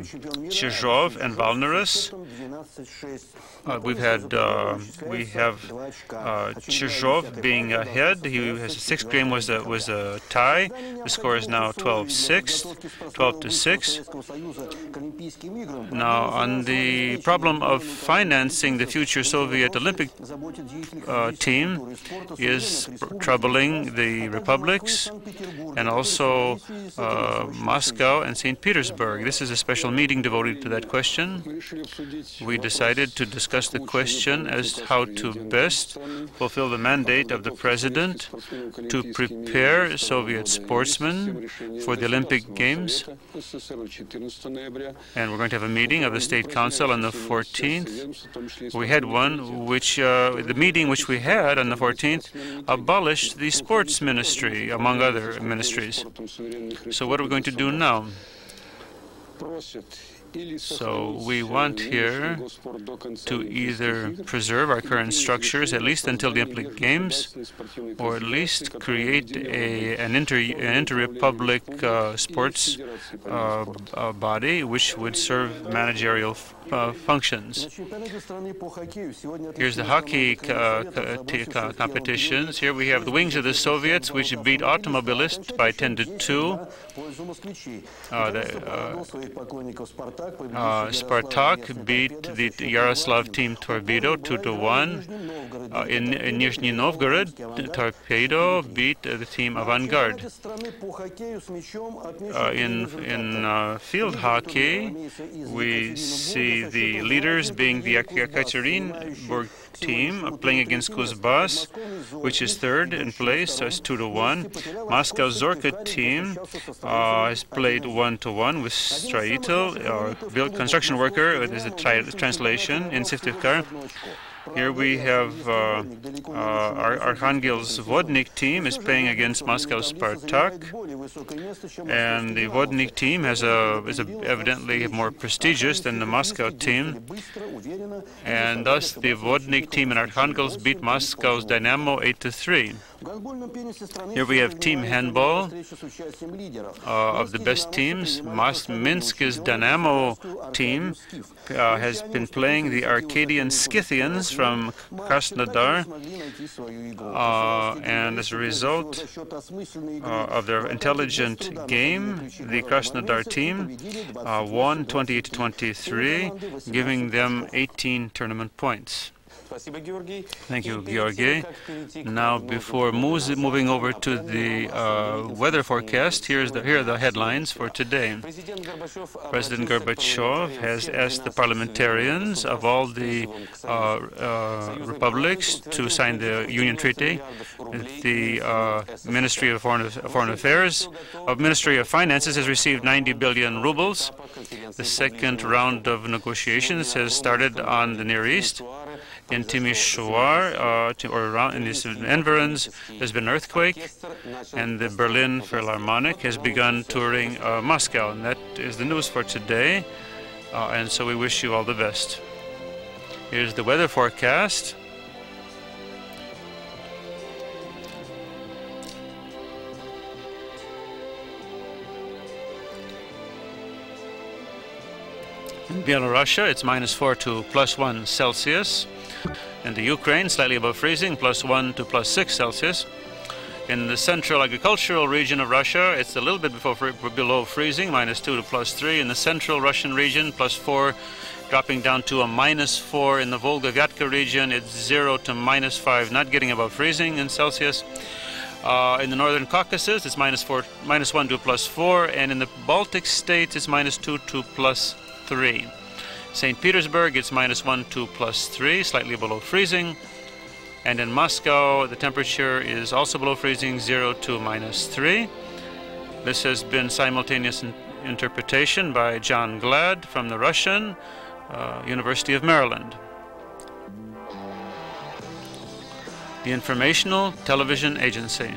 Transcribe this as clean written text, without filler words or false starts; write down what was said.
Chizhov and Valnerus. We have Chizhov being ahead. His sixth game was a tie. The score is now 12-6, 12-6. Now, on the problem of financing the future Soviet Olympic team is troubling the republics and also Moscow and St. Petersburg. This is a special meeting devoted to that question. We decided to discuss the question as how to best fulfill the mandate of the President to prepare Soviet sportsmen for the Olympic Games. And we're going to have a meeting of the State Council on the 14th. We had one which, the meeting which we had on the 14th abolished the sports ministry, among other ministries. So what are we going to do now? So we want here to either preserve our current structures, at least until the Olympic Games, or at least create an inter-republic sports body which would serve managerial functions. Here's the hockey competitions. Here we have the Wings of the Soviets, which beat Automobilist by 10-2. Spartak beat the Yaroslav team Torpedo 2-1. In Nizhny Novgorod, Torpedo beat the team Avangard. In field hockey, we see the leaders being the Ekaterinburg team playing against Kuzbas, which is third in place, so it's 2-1. Moscow Zorka team has played 1-1 with Stroitel, or construction worker. There's a translation in Syktyvkar. Here we have our Arkhangelsk Vodnik team is playing against Moscow Spartak, and the Vodnik team is evidently more prestigious than the Moscow team, and thus the Vodnik team in Arkhangelsk beat Moscow's Dynamo 8-3. Here we have team handball of the best teams. Minsk's Dynamo team has been playing the Arcadian Scythians from Krasnodar, and as a result of their intelligent game, the Krasnodar team won 28-23, giving them 18 tournament points. Thank you, Georgi. Now, before moving over to the weather forecast, here are the headlines for today. President Gorbachev has asked the parliamentarians of all the republics to sign the Union Treaty. The Ministry of Foreign Affairs, Ministry of Finances has received 90 billion rubles. The second round of negotiations has started on the Near East. In Timisoara, or around in its environs, there's been an earthquake, and the Berlin Philharmonic has begun touring Moscow. And that is the news for today, and so we wish you all the best. Here's the weather forecast. In Belarusia, it's -4 to +1 Celsius. In the Ukraine, slightly above freezing, +1 to +6 Celsius. In the central agricultural region of Russia, it's a little bit below freezing, -2 to +3. In the central Russian region, +4, dropping down to a -4. In the Volga-Vyatka region, it's 0 to -5, not getting above freezing in Celsius. In the northern Caucasus, it's -1 to +4, and in the Baltic states, it's -2 to +3. St. Petersburg, it's -1 to +3, slightly below freezing. And in Moscow, the temperature is also below freezing, 0 to -3. This has been simultaneous interpretation by John Glad from the Russian University of Maryland. The Informational Television Agency.